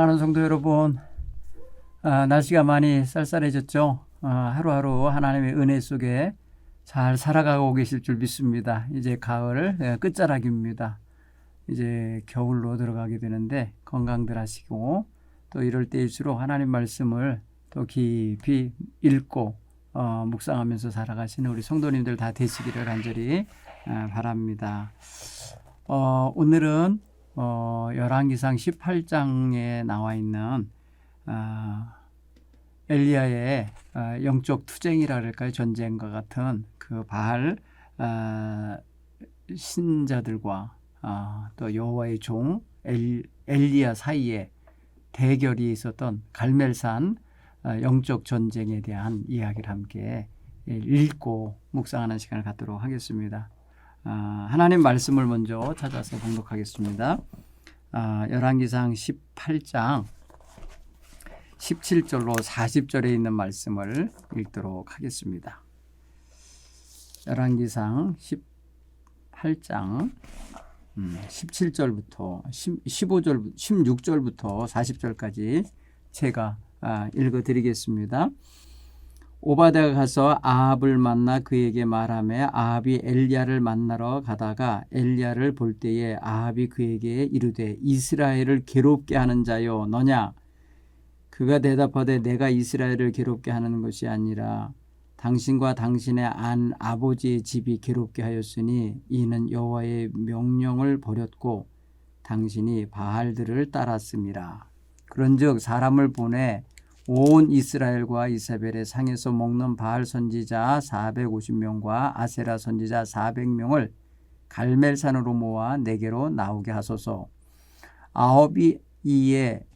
사랑하는 성도 여러분, 날씨가 많이 쌀쌀해졌죠. 하루하루 하나님의 은혜 속에 잘 살아가고 계실 줄 믿습니다. 이제 가을 끝자락입니다. 이제 겨울로 들어가게 되는데 건강들 하시고, 또 이럴 때일수록 하나님 말씀을 또 깊이 읽고 묵상하면서 살아가시는 우리 성도님들 다 되시기를 간절히 바랍니다. 오늘은 열왕기상 18장에 나와 있는 엘리야의 영적 투쟁이라 그럴까요? 전쟁과 같은 그 바알 신자들과 또 여호와의 종 엘리야 사이에 대결이 있었던 갈멜산 영적 전쟁에 대한 이야기를 함께 읽고 묵상하는 시간을 갖도록 하겠습니다. 하나님 말씀을 먼저 찾아서 봉독하겠습니다. 열왕기상 18장 17절로 40절에 있는 말씀을 읽도록 하겠습니다. 열왕기상 18장 17절부터 15절, 16절부터 40절까지 제가 읽어드리겠습니다. 오바댜가 가서 아합을 만나 그에게 말하며 아합이 엘리야를 만나러 가다가 엘리야를 볼 때에 아합이 그에게 이르되 이스라엘을 괴롭게 하는 자여 너냐? 그가 대답하되 내가 이스라엘을 괴롭게 하는 것이 아니라 당신과 당신의 아버지의 집이 괴롭게 하였으니 이는 여호와의 명령을 버렸고 당신이 바알들을 따랐음이라. 그런즉 사람을 보내 온 이스라엘과 이사벨의 상에서 먹는 바알 선지자 450명과 아세라 선지자 400명을 갈멜산으로 모아 내게로 나오게 하소서. 아합이 이에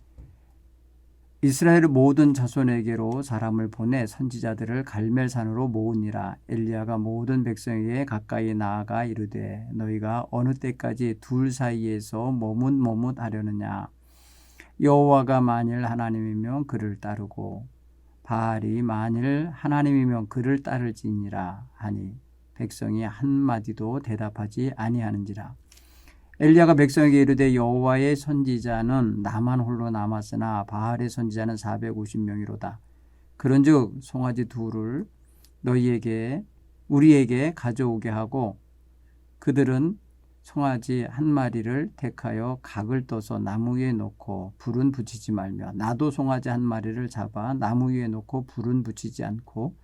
이스라엘 모든 자손에게로 사람을 보내 선지자들을 갈멜산으로 모으니라. 엘리야가 모든 백성에게 가까이 나아가 이르되 너희가 어느 때까지 둘 사이에서 머뭇머뭇하려느냐. 여호와가 만일 하나님이면 그를 따르고 바알이 만일 하나님이면 그를 따를지니라 하니 백성이 한마디도 대답하지 아니하는지라. 엘리야가 백성에게 이르되 여호와의 선지자는 나만 홀로 남았으나 바알의 선지자는 450명이로다. 그런즉 송아지 둘을 우리에게 가져오게 하고 그들은 송아지 한 마리를 택하여 각을 떠서 나무 위에 놓고 불은 붙이지 말며 나도 송아지 한 마리를 잡아 나무 위에 놓고 불은 붙이지 않고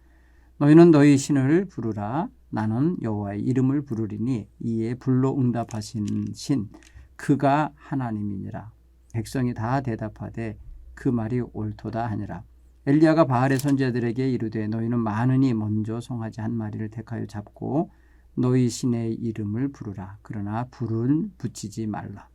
너희는 너희 신을 부르라. 나는 여호와의 이름을 부르리니 이에 불로 응답하신 신 그가 하나님이니라. 백성이 다 대답하되 그 말이 옳도다 하니라. 엘리야가 바알의 선지자들에게 이르되 너희는 많으니 먼저 송아지 한 마리를 택하여 잡고 너희 신의 이름을 부르라. 그러나 불은 붙이지 말라.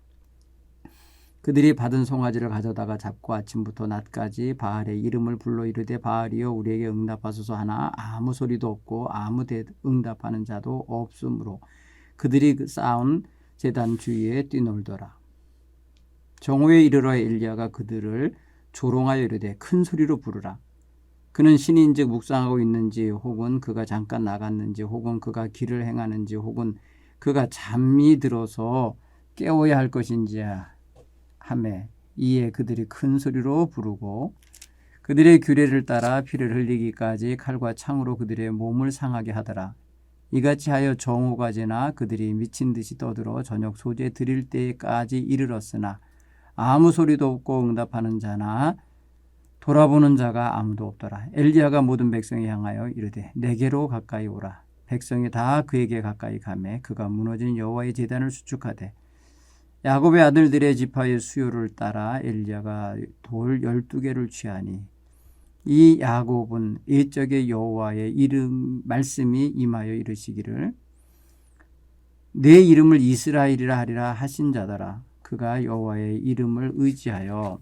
그들이 받은 송아지를 가져다가 잡고 아침부터 낮까지 바알의 이름을 불러 이르되 바알이여 우리에게 응답하소서 하나 아무 소리도 없고 아무 응답하는 자도 없으므로 그들이 쌓은 제단 주위에 뛰놀더라. 정오에 이르러 엘리야가 그들을 조롱하여 이르되 큰 소리로 부르라. 그는 신인즉 묵상하고 있는지 혹은 그가 잠깐 나갔는지 혹은 그가 길을 행하는지 혹은 그가 잠이 들어서 깨워야 할 것인지 하매 이에 그들이 큰 소리로 부르고 그들의 규례를 따라 피를 흘리기까지 칼과 창으로 그들의 몸을 상하게 하더라. 이같이 하여 정오가 지나 그들이 미친 듯이 떠들어 저녁 소재 드릴 때까지 이르렀으나 아무 소리도 없고 응답하는 자나 돌아보는 자가 아무도 없더라. 엘리야가 모든 백성에 향하여 이르되 내게로 가까이 오라. 백성이 다 그에게 가까이 가매 그가 무너진 여호와의 제단을 수축하되 야곱의 아들들의 지파의 수요를 따라 엘리야가 돌 12개를 취하니 이 야곱은 옛적에 여호와의 이름 말씀이 임하여 이르시기를 내 이름을 이스라엘이라 하리라 하신 자더라. 그가 여호와의 이름을 의지하여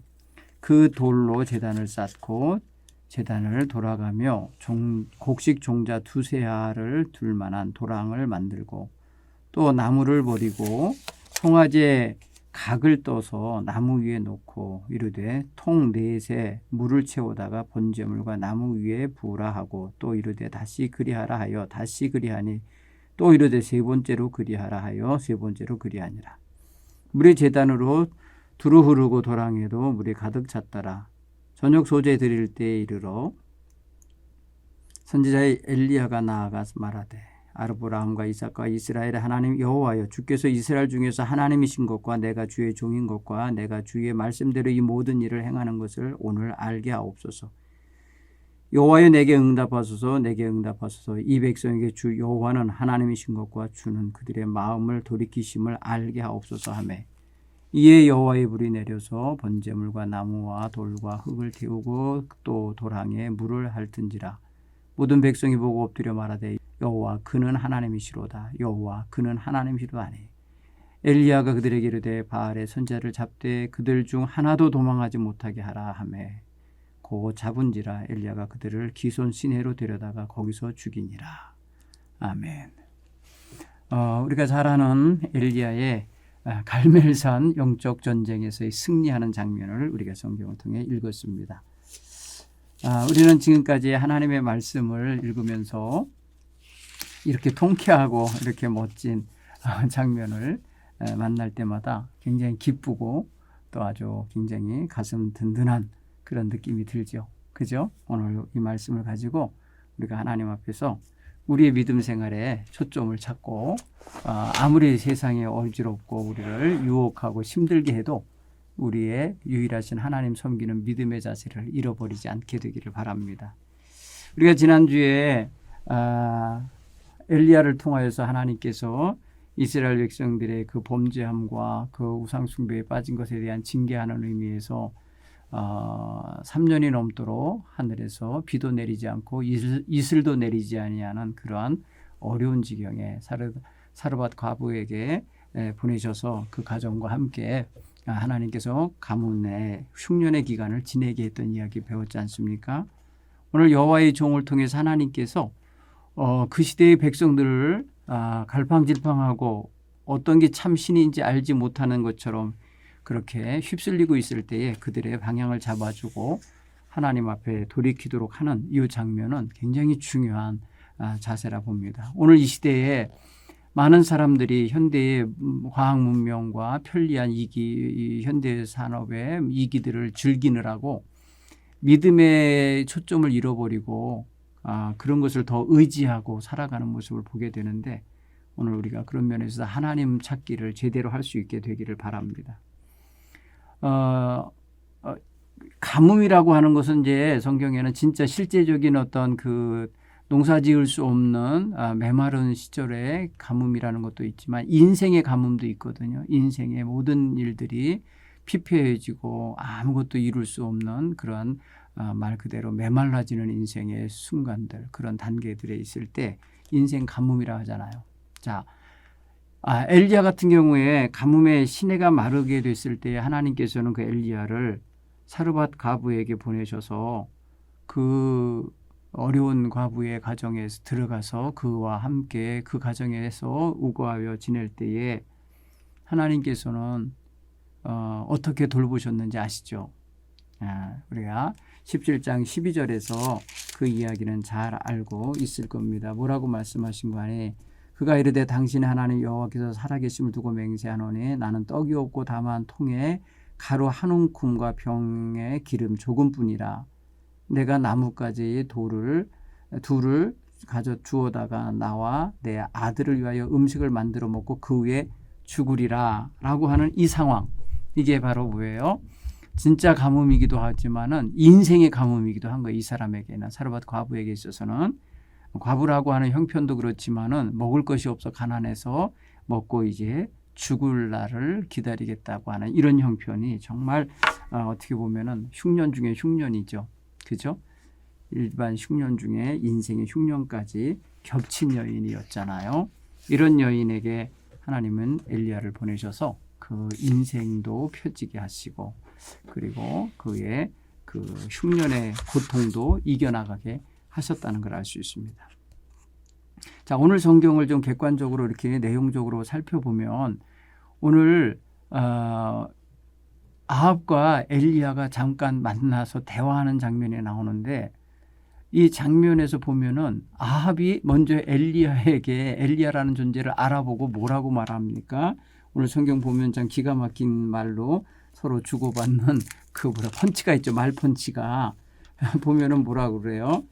그 돌로 제단을 쌓고 제단을 돌아가며 곡식 종자 2세알을 둘 만한 도랑을 만들고 또 나무를 버리고 송아지에 각을 떠서 나무 위에 놓고 이르되 통 4세 물을 채우다가 번제물과 나무 위에 부으라 하고 또 이르되 다시 그리하라 하여 다시 그리하니 또 이르되 3번째로 그리하라 하여 3번째로 그리하니라. 물의 제단으로 두루 흐르고 도랑에도 물이 가득 찼더라. 저녁 소재 드릴 때에 이르러 선지자 엘리야가 나아가서 말하되 아브라함과 이삭과 이스라엘의 하나님 여호와여, 주께서 이스라엘 중에서 하나님이신 것과 내가 주의 종인 것과 내가 주의 말씀대로 이 모든 일을 행하는 것을 오늘 알게 하옵소서. 여호와여, 내게 응답하소서. 내게 응답하소서. 이 백성에게 주 여호와는 하나님이신 것과 주는 그들의 마음을 돌이키심을 알게 하옵소서 하며, 이에 여호와의 불이 내려서 번제물과 나무와 돌과 흙을 태우고 또 도랑에 물을 핥은지라. 모든 백성이 보고 엎드려 말하되 여호와 그는 하나님이시로다. 여호와 그는 하나님이시로다 하니, 엘리야가 그들에게 이르되 바알의 선지자를 잡되 그들 중 하나도 도망하지 못하게 하라 하며 고 잡은지라. 엘리야가 그들을 기손 시내로 데려다가 거기서 죽이니라. 아멘. 우리가 잘 아는 엘리야의 갈멜산 영적 전쟁에서의 승리하는 장면을 우리가 성경을 통해 읽었습니다. 우리는 지금까지 하나님의 말씀을 읽으면서 이렇게 통쾌하고 이렇게 멋진 장면을 만날 때마다 굉장히 기쁘고 또 아주 굉장히 가슴 든든한 그런 느낌이 들죠. 그죠? 오늘 이 말씀을 가지고 우리가 하나님 앞에서 우리의 믿음 생활에 초점을 찾고 아무리 세상에 어지럽고 우리를 유혹하고 힘들게 해도 우리의 유일하신 하나님 섬기는 믿음의 자세를 잃어버리지 않게 되기를 바랍니다. 우리가 지난주에 엘리야를 통하여서 하나님께서 이스라엘 백성들의 그 범죄함과 그 우상 숭배에 빠진 것에 대한 징계하는 의미에서 3년이 넘도록 하늘에서 비도 내리지 않고 이슬도 내리지 아니하는 그러한 어려운 지경에 사르밧 과부에게 보내셔서 그 가정과 함께 하나님께서 가뭄의 흉년의 기간을 지내게 했던 이야기 배웠지 않습니까? 오늘 여호와의 종을 통해서 하나님께서 그 시대의 백성들을 갈팡질팡하고 어떤 게 참 신인지 알지 못하는 것처럼 그렇게 휩쓸리고 있을 때에 그들의 방향을 잡아주고 하나님 앞에 돌이키도록 하는 이 장면은 굉장히 중요한 자세라 봅니다. 오늘 이 시대에 많은 사람들이 현대의 과학 문명과 편리한 이기, 현대 산업의 이기들을 즐기느라고 믿음의 초점을 잃어버리고 그런 것을 더 의지하고 살아가는 모습을 보게 되는데, 오늘 우리가 그런 면에서 하나님 찾기를 제대로 할 수 있게 되기를 바랍니다. 가뭄이라고 하는 것은 이제 성경에는 진짜 실제적인 어떤 그 농사 지을 수 없는 메마른 시절의 가뭄이라는 것도 있지만 인생의 가뭄도 있거든요. 인생의 모든 일들이 피폐해지고 아무것도 이룰 수 없는 그런 말 그대로 메말라지는 인생의 순간들, 그런 단계들에 있을 때 인생 가뭄이라 하잖아요. 자, 엘리야 같은 경우에 가뭄에 시내가 마르게 됐을 때 하나님께서는 그 엘리야를 사르밧 과부에게 보내셔서 그 어려운 과부의 가정에 들어가서 그와 함께 그 가정에서 우거하여 지낼 때에 하나님께서는 어떻게 돌보셨는지 아시죠? 우리가 17장 12절에서 그 이야기는 잘 알고 있을 겁니다. 뭐라고 말씀하신 거 아니? 그가 이르되 당신의 하나님 여호와께서 살아계심을 두고 맹세하노니 나는 떡이 없고 다만 통에 가루 한 움큼과 병에 기름 조금뿐이라. 내가 나뭇가지의 둘을 가져 주어다가 나와 내 아들을 위하여 음식을 만들어 먹고 그 위에 죽으리라 라고 하는 이 상황, 이게 바로 뭐예요? 진짜 가뭄이기도 하지만은 인생의 가뭄이기도 한 거예요. 이 사람에게는, 사르밧 과부에게 있어서는. 과부라고 하는 형편도 그렇지만은 먹을 것이 없어 가난해서 먹고 이제 죽을 날을 기다리겠다고 하는 이런 형편이 정말 어떻게 보면은 흉년 중에 흉년이죠. 그죠? 일반 흉년 중에 인생의 흉년까지 겹친 여인이었잖아요. 이런 여인에게 하나님은 엘리야를 보내셔서 그 인생도 펴지게 하시고 그리고 그의 그 흉년의 고통도 이겨나가게 하셨다는 걸 알 수 있습니다. 자, 오늘 성경을 좀 객관적으로 이렇게 내용적으로 살펴보면 오늘 아합과 엘리야가 잠깐 만나서 대화하는 장면이 나오는데, 이 장면에서 보면은 아합이 먼저 엘리야에게 엘리야라는 존재를 알아보고 뭐라고 말합니까? 오늘 성경 보면 참 기가 막힌 말로 서로 주고받는 그 펀치가 있죠. 말 펀치가. 보면은 뭐라고 그래요?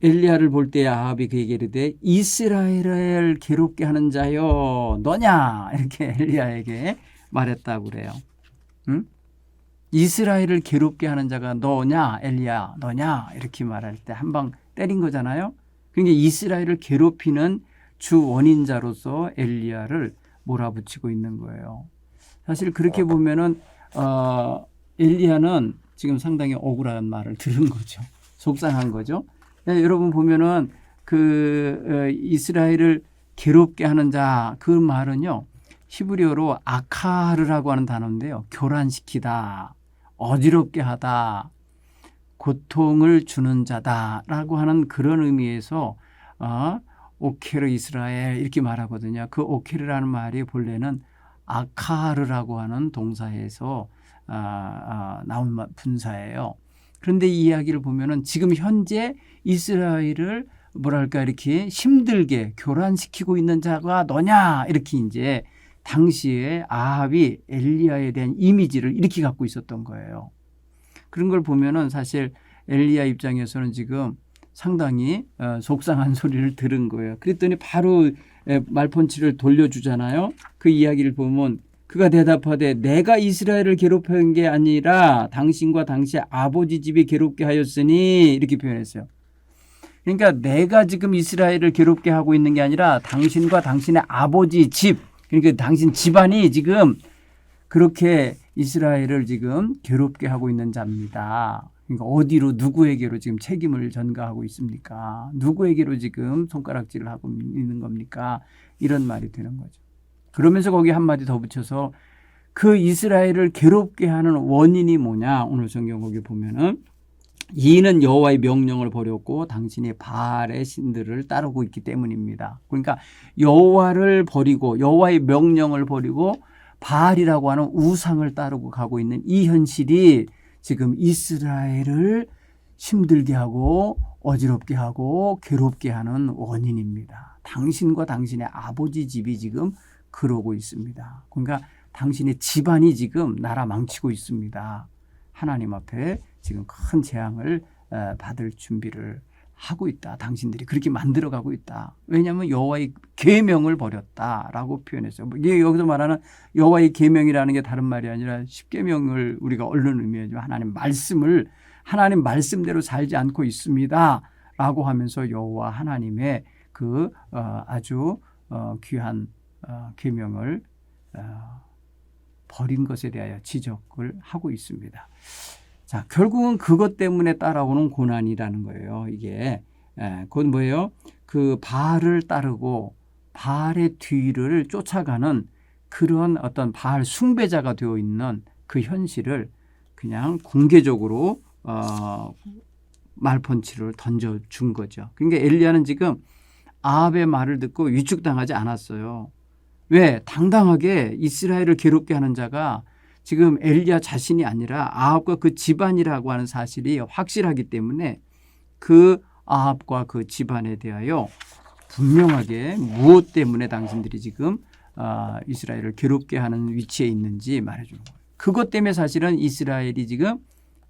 엘리야를 볼 때 아합이 그에게 이르되 이스라엘을 괴롭게 하는 자여 너냐 이렇게 엘리야에게 말했다고 그래요. 응? 이스라엘을 괴롭게 하는 자가 너냐 엘리야 너냐 이렇게 말할 때 한 방 때린 거잖아요. 그러니까 이스라엘을 괴롭히는 주 원인자로서 엘리야를 몰아붙이고 있는 거예요. 사실 그렇게 보면은 엘리야는 지금 상당히 억울한 말을 들은 거죠. 속상한 거죠. 네, 여러분 보면은 이스라엘을 괴롭게 하는 자 그 말은요. 히브리어로 아카르라고 하는 단어인데요. 교란시키다, 어지럽게 하다, 고통을 주는 자다라고 하는 그런 의미에서 오케르 이스라엘 이렇게 말하거든요. 그 오케르라는 말이 본래는 아카르라고 하는 동사에서 나온 분사예요. 그런데 이 이야기를 보면은 지금 현재 이스라엘을 뭐랄까 이렇게 힘들게 교란시키고 있는 자가 너냐 이렇게 이제 당시에 아합이 엘리야에 대한 이미지를 이렇게 갖고 있었던 거예요. 그런 걸 보면은 사실 엘리야 입장에서는 지금 상당히 속상한 소리를 들은 거예요. 그랬더니 바로 말펀치를 돌려주잖아요. 그 이야기를 보면 그가 대답하되 내가 이스라엘을 괴롭힌 게 아니라 당신과 당신의 아버지 집이 괴롭게 하였으니 이렇게 표현했어요. 그러니까 내가 지금 이스라엘을 괴롭게 하고 있는 게 아니라 당신과 당신의 아버지 집, 그러니까 당신 집안이 지금 그렇게 이스라엘을 지금 괴롭게 하고 있는 자입니다. 그러니까 어디로 누구에게로 지금 책임을 전가하고 있습니까? 누구에게로 지금 손가락질을 하고 있는 겁니까? 이런 말이 되는 거죠. 그러면서 거기 한마디 더 붙여서 그 이스라엘을 괴롭게 하는 원인이 뭐냐? 오늘 성경 거기 보면은 이는 여호와의 명령을 버렸고 당신이 바알의 신들을 따르고 있기 때문입니다. 그러니까 여호와를 버리고 여호와의 명령을 버리고 바알이라고 하는 우상을 따르고 가고 있는 이 현실이 지금 이스라엘을 힘들게 하고 어지럽게 하고 괴롭게 하는 원인입니다. 당신과 당신의 아버지 집이 지금 그러고 있습니다. 그러니까 당신의 집안이 지금 나라 망치고 있습니다. 하나님 앞에 지금 큰 재앙을 받을 준비를 하고 있다. 당신들이 그렇게 만들어가고 있다. 왜냐하면 여호와의 계명을 버렸다라고 표현했어요. 이게 여기서 말하는 여호와의 계명이라는 게 다른 말이 아니라 십계명을 우리가 얼른 의미하죠. 하나님 말씀대로 살지 않고 있습니다라고 하면서 여호와 하나님의 그 아주 귀한 계명을 버린 것에 대하여 지적을 하고 있습니다. 자, 결국은 그것 때문에 따라오는 고난이라는 거예요. 이게 그건 뭐예요? 그 바알을 따르고 바알의 뒤를 쫓아가는 그런 어떤 바알 숭배자가 되어 있는 그 현실을 그냥 공개적으로 말펀치를 던져준 거죠. 그러니까 엘리야는 지금 아합의 말을 듣고 위축당하지 않았어요. 왜? 당당하게 이스라엘을 괴롭게 하는 자가 지금 엘리야 자신이 아니라 아합과 그 집안이라고 하는 사실이 확실하기 때문에 그 아합과 그 집안에 대하여 분명하게 무엇 때문에 당신들이 지금 이스라엘을 괴롭게 하는 위치에 있는지 말해주는 거예요. 그것 때문에 사실은 이스라엘이 지금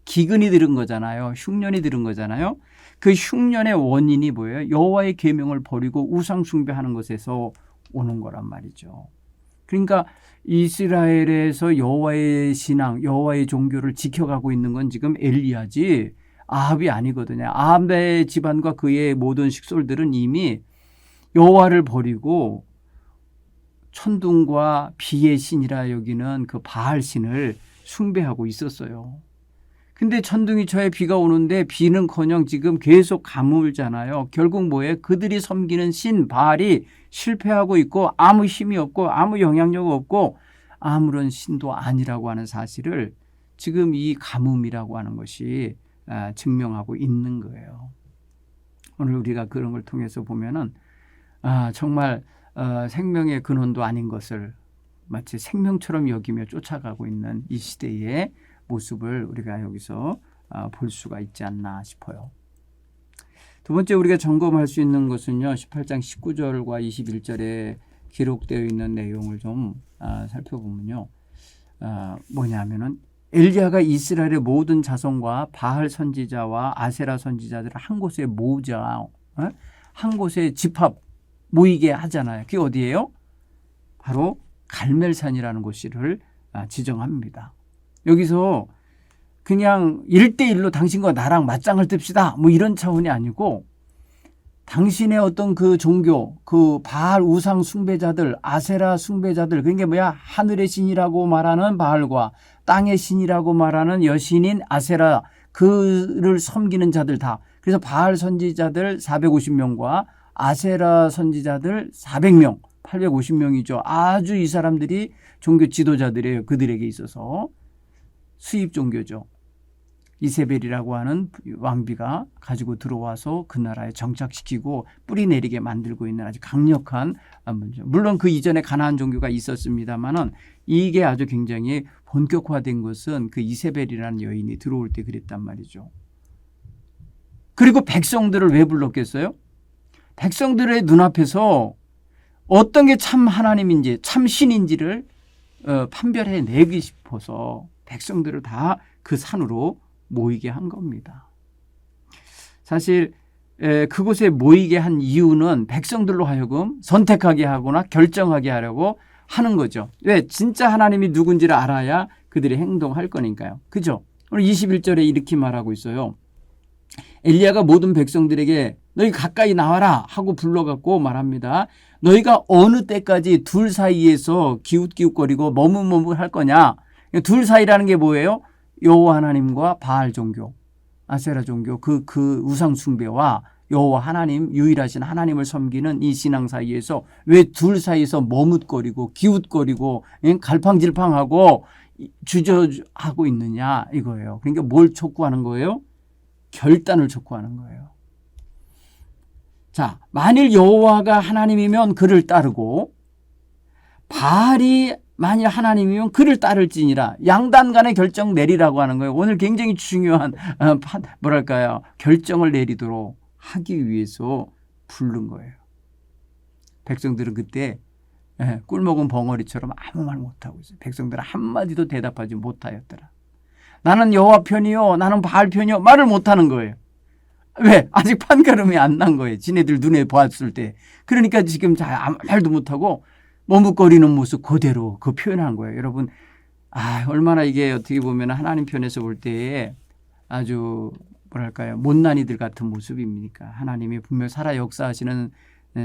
기근이 들은 거잖아요. 흉년이 들은 거잖아요. 그 흉년의 원인이 뭐예요? 여호와의 계명을 버리고 우상 숭배하는 것에서 오는 거란 말이죠. 그러니까 이스라엘에서 여호와의 신앙, 여호와의 종교를 지켜가고 있는 건 지금 엘리야지 아합이 아니거든요. 아합의 집안과 그의 모든 식솔들은 이미 여호와를 버리고 천둥과 비의 신이라 여기는 그 바알 신을 숭배하고 있었어요. 근데 천둥이 쳐야 비가 오는데 비는커녕 지금 계속 가물잖아요. 결국 뭐예요? 그들이 섬기는 신 바알이 실패하고 있고 아무 힘이 없고 아무 영향력 없고 아무런 신도 아니라고 하는 사실을 지금 이 가뭄이라고 하는 것이 증명하고 있는 거예요. 오늘 우리가 그런 걸 통해서 보면은 정말 생명의 근원도 아닌 것을 마치 생명처럼 여기며 쫓아가고 있는 이 시대의 모습을 우리가 여기서 볼 수가 있지 않나 싶어요. 두 번째 우리가 점검할 수 있는 것은요. 18장 19절과 21절에 기록되어 있는 내용을 좀 살펴보면요. 뭐냐면은 엘리야가 이스라엘의 모든 자손과 바알 선지자와 아세라 선지자들을 한 곳에 모으자, 한 곳에 집합 모이게 하잖아요. 그게 어디예요? 바로 갈멜산이라는 곳을 지정합니다. 여기서 그냥 1대1로 당신과 나랑 맞짱을 뜹시다 뭐 이런 차원이 아니고 당신의 어떤 그 종교, 그 바알 우상 숭배자들, 아세라 숭배자들, 그게 뭐야? 하늘의 신이라고 말하는 바알과 땅의 신이라고 말하는 여신인 아세라, 그를 섬기는 자들 다. 그래서 바알 선지자들 450명과 아세라 선지자들 400명, 850명이죠. 아주 이 사람들이 종교 지도자들이에요. 그들에게 있어서. 수입 종교죠. 이세벨이라고 하는 왕비가 가지고 들어와서 그 나라에 정착시키고 뿌리 내리게 만들고 있는 아주 강력한 문제. 물론 그 이전에 가나안 종교가 있었습니다만은 이게 아주 굉장히 본격화된 것은 그 이세벨이라는 여인이 들어올 때 그랬단 말이죠. 그리고 백성들을 왜 불렀겠어요? 백성들의 눈앞에서 어떤 게 참 하나님인지 참 신인지를 판별해 내기 싶어서 백성들을 다 그 산으로 모이게 한 겁니다. 사실 그곳에 모이게 한 이유는 백성들로 하여금 선택하게 하거나 결정하게 하려고 하는 거죠. 왜? 진짜 하나님이 누군지를 알아야 그들이 행동할 거니까요. 그죠? 오늘 21절에 이렇게 말하고 있어요. 엘리야가 모든 백성들에게 너희 가까이 나와라 하고 불러갖고 말합니다. 너희가 어느 때까지 둘 사이에서 기웃기웃거리고 머뭇머뭇할 거냐? 둘 사이라는 게 뭐예요? 여호와 하나님과 바알 종교, 아세라 종교, 그 우상 숭배와 여호와 하나님, 유일하신 하나님을 섬기는 이 신앙 사이에서 왜 둘 사이에서 머뭇거리고 기웃거리고 갈팡질팡하고 주저하고 있느냐 이거예요. 그러니까 뭘 촉구하는 거예요? 결단을 촉구하는 거예요. 자, 만일 여호와가 하나님이면 그를 따르고 바알이 만일 하나님이면 그를 따를지니라. 양단 간의 결정 내리라고 하는 거예요. 오늘 굉장히 중요한 뭐랄까요? 결정을 내리도록 하기 위해서 부른 거예요. 백성들은 그때 꿀먹은 벙어리처럼 아무 말 못하고 있어요. 백성들은 한마디도 대답하지 못하였더라. 나는 여호와 편이요 나는 바알 편이요 말을 못하는 거예요. 왜? 아직 판가름이 안 난 거예요. 지네들 눈에 보았을 때. 그러니까 지금 아무 말도 못하고 머뭇거리는 모습 그대로 그 표현한 거예요. 여러분, 얼마나 이게 어떻게 보면 하나님 편에서 볼 때에 아주 뭐랄까요, 못난이들 같은 모습입니까? 하나님이 분명 살아 역사하시는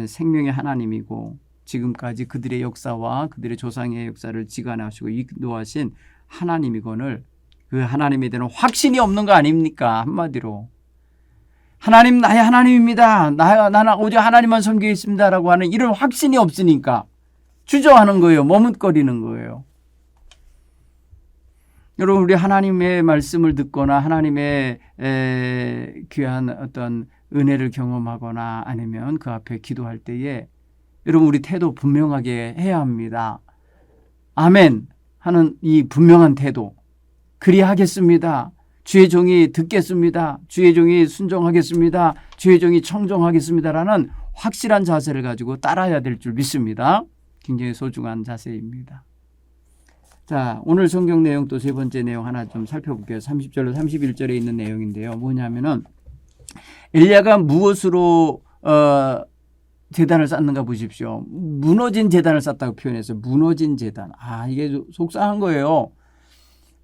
생명의 하나님이고 지금까지 그들의 역사와 그들의 조상의 역사를 지간하시고 인도하신 하나님이건을 그 하나님에 대한 확신이 없는 거 아닙니까? 한마디로. 하나님 나의 하나님입니다. 나는 오직 하나님만 섬기겠습니다라고 하는 이런 확신이 없으니까 주저하는 거예요. 머뭇거리는 거예요. 여러분, 우리 하나님의 말씀을 듣거나 하나님의 귀한 어떤 은혜를 경험하거나 아니면 그 앞에 기도할 때에 여러분 우리 태도 분명하게 해야 합니다. 아멘 하는 이 분명한 태도. 그리하겠습니다. 주의 종이 듣겠습니다. 주의 종이 순종하겠습니다. 주의 종이 청종하겠습니다라는 확실한 자세를 가지고 따라야 될 줄 믿습니다. 굉장히 소중한 자세입니다. 자, 오늘 성경 내용 또 세 번째 내용 하나 좀 살펴볼게요. 30절로 31절에 있는 내용인데요. 뭐냐면은 엘리야가 무엇으로 제단을 쌓는가 보십시오. 무너진 제단을 쌓다고 표현해서 무너진 제단. 이게 속상한 거예요.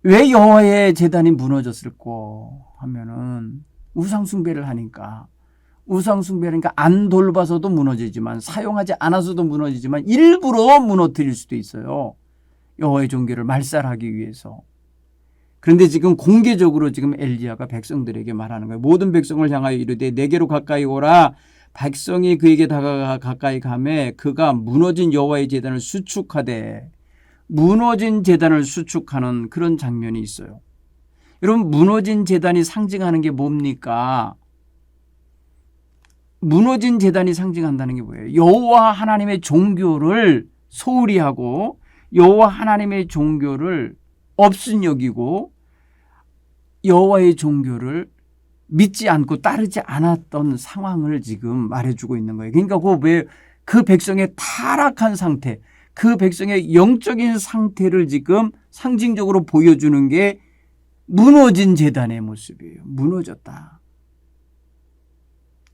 왜 여호와의 제단이 무너졌을까 하면은 우상 숭배를 하니까. 우상 숭배니까 안 돌봐서도 무너지지만 사용하지 않아서도 무너지지만 일부러 무너뜨릴 수도 있어요. 여호와의 종교를 말살하기 위해서. 그런데 지금 공개적으로 지금 엘리야가 백성들에게 말하는 거예요. 모든 백성을 향하여 이르되 내게로 가까이 오라. 백성이 그에게 다가가 가까이 가매 그가 무너진 여호와의 제단을 수축하되. 무너진 제단을 수축하는 그런 장면이 있어요. 여러분, 무너진 제단이 상징하는 게 뭡니까? 무너진 제단이 상징한다는 게 뭐예요? 여호와 하나님의 종교를 소홀히 하고 여호와 하나님의 종교를 없은 여기고 여호와의 종교를 믿지 않고 따르지 않았던 상황을 지금 말해주고 있는 거예요. 그러니까 그 백성의 타락한 상태, 그 백성의 영적인 상태를 지금 상징적으로 보여주는 게 무너진 제단의 모습이에요. 무너졌다.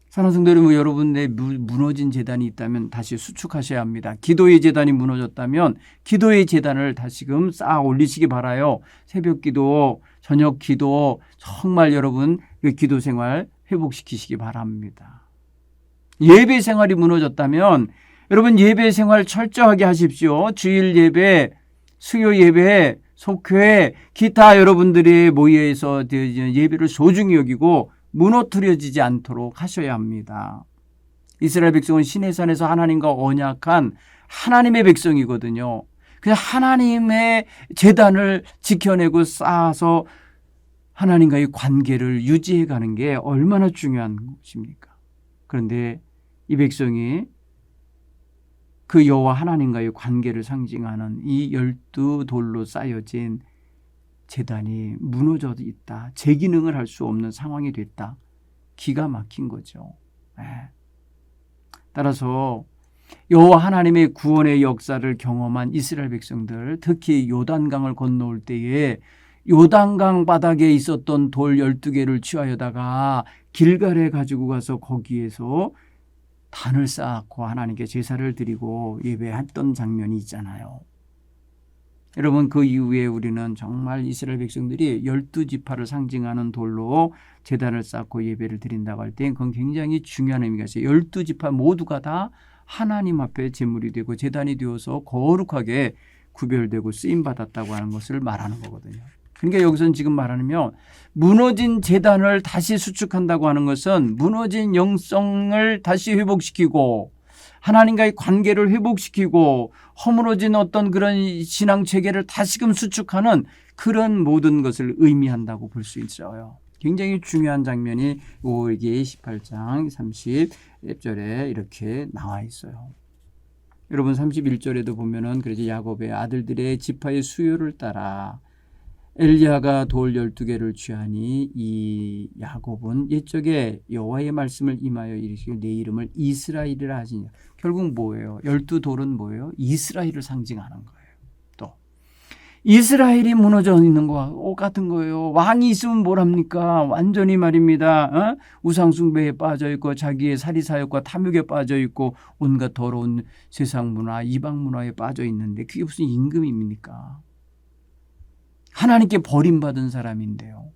사랑하는 성도 여러분, 여러분의 무너진 제단이 있다면 다시 수축하셔야 합니다. 기도의 제단이 무너졌다면 기도의 제단을 다시금 쌓아 올리시기 바라요. 새벽 기도, 저녁 기도, 정말 여러분 그 기도 생활 회복시키시기 바랍니다. 예배 생활이 무너졌다면 여러분 예배 생활 철저하게 하십시오. 주일 예배, 수요 예배, 속회, 기타 여러분들이 모여서 예배를 소중히 여기고 무너뜨려지지 않도록 하셔야 합니다. 이스라엘 백성은 시내산에서 하나님과 언약한 하나님의 백성이거든요. 그냥 하나님의 제단을 지켜내고 쌓아서 하나님과의 관계를 유지해 가는 게 얼마나 중요한 것입니까? 그런데 이 백성이 그 여호와 하나님과의 관계를 상징하는 이 12돌로 쌓여진 제단이 무너져 있다. 재기능을 할 수 없는 상황이 됐다. 기가 막힌 거죠. 네. 따라서 여호와 하나님의 구원의 역사를 경험한 이스라엘 백성들, 특히 요단강을 건너올 때에 요단강 바닥에 있었던 돌 12개를 취하여다가 길갈에 가지고 가서 거기에서 단을 쌓고 하나님께 제사를 드리고 예배했던 장면이 있잖아요. 여러분 그 이후에 우리는 정말 이스라엘 백성들이 12지파를 상징하는 돌로 제단을 쌓고 예배를 드린다고 할 때 그건 굉장히 중요한 의미가 있어요. 12지파 모두가 다 하나님 앞에 제물이 되고 제단이 되어서 거룩하게 구별되고 쓰임받았다고 하는 것을 말하는 거거든요. 그러니까 여기서는 지금 말하면 무너진 제단을 다시 수축한다고 하는 것은 무너진 영성을 다시 회복시키고 하나님과의 관계를 회복시키고 허물어진 어떤 그런 신앙 체계를 다시금 수축하는 그런 모든 것을 의미한다고 볼 수 있어요. 굉장히 중요한 장면이 오기 18장 30절에 이렇게 나와 있어요. 여러분 31절에도 보면은 그래서 야곱의 아들들의 지파의 수요를 따라 엘리야가 돌 12개를 취하니 이 야곱은 옛적에 여호와의 말씀을 임하여 이르시기를 내 이름을 이스라엘이라 하시니 결국 뭐예요? 12돌은 뭐예요? 이스라엘을 상징하는 거예요. 또 이스라엘이 무너져 있는 거와 똑같은 거예요. 왕이 있으면 뭘 합니까? 완전히 말입니다. 우상 숭배에 빠져 있고 자기의 사리사욕과 탐욕에 빠져 있고 온갖 더러운 세상 문화, 이방 문화에 빠져 있는데 그게 무슨 임금입니까? 하나님께 버림받은 사람인데요.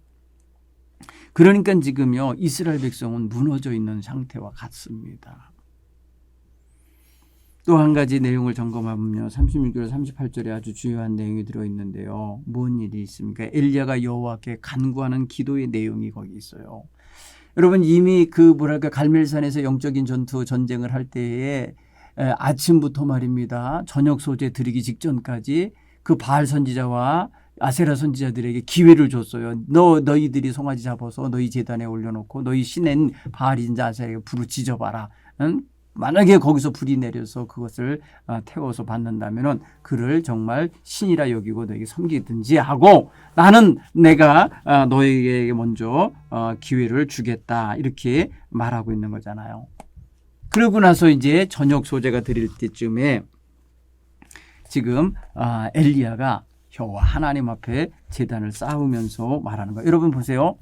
그러니까 지금요 이스라엘 백성은 무너져 있는 상태와 같습니다. 또 한 가지 내용을 점검하면요 36절 38절에 아주 중요한 내용이 들어있는데요. 뭔 일이 있습니까? 엘리야가 여호와께 간구하는 기도의 내용이 거기 있어요. 여러분 이미 그 갈멜산에서 영적인 전쟁을 할 때에 아침부터 말입니다. 저녁 소재 드리기 직전까지 그 바알 선지자와 아세라 선지자들에게 기회를 줬어요. 너희들이 송아지 잡아서 너희 제단에 올려놓고 너희 신인 바알인자 아세라에게 불을 지져봐라. 응? 만약에 거기서 불이 내려서 그것을 태워서 받는다면은 그를 정말 신이라 여기고 너에게 섬기든지 하고 나는 내가 너에게 먼저 기회를 주겠다 이렇게 말하고 있는 거잖아요. 그러고 나서 이제 저녁 소재가 드릴 때쯤에 지금 엘리야가 여호와 하나님 앞에 제단을 쌓으면서 말하는 거예요. 여러분 보세요.